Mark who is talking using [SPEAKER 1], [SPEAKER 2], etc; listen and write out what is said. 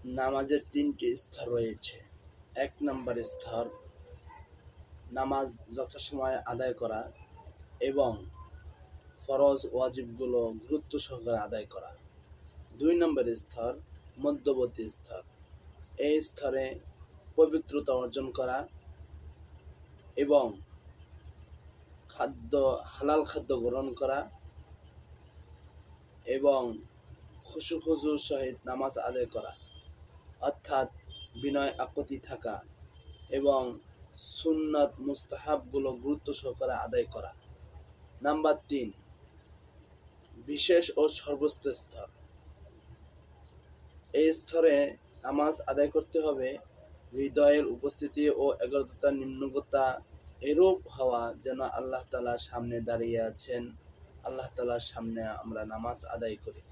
[SPEAKER 1] নামাজের তিনটি স্তর রয়েছে। এক নম্বর স্তর নামাজ যথাসময়ে আদায় করা এবং ফরজ ওয়াজিবগুলো গুরুত্ব সহকারে আদায় করা। দুই নম্বর স্তর মধ্যবর্তী স্তর। এই স্তরে পবিত্রতা অর্জন করা এবং হালাল খাদ্য গ্রহণ করা এবং খুজুর সহিত নামাজ আদায় করা, অর্থাৎ বিনয় আপত্তি থাকা এবং সুন্নাত মুস্তাহাবগুলো গুরুত্ব সহকারে আদায় করা। নাম্বার 3 বিশেষ ও সর্বোচ্চ স্তর। এই স্তরে নামাজ আদায় করতে হবে হৃদয়ের উপস্থিতি ও একাগ্রতার নিম্নগতা এরূপ হওয়া যেন আল্লাহ তাআলার সামনে দাঁড়িয়ে আছেন, আল্লাহ তাআলার সামনে আমরা নামাজ আদায় করি।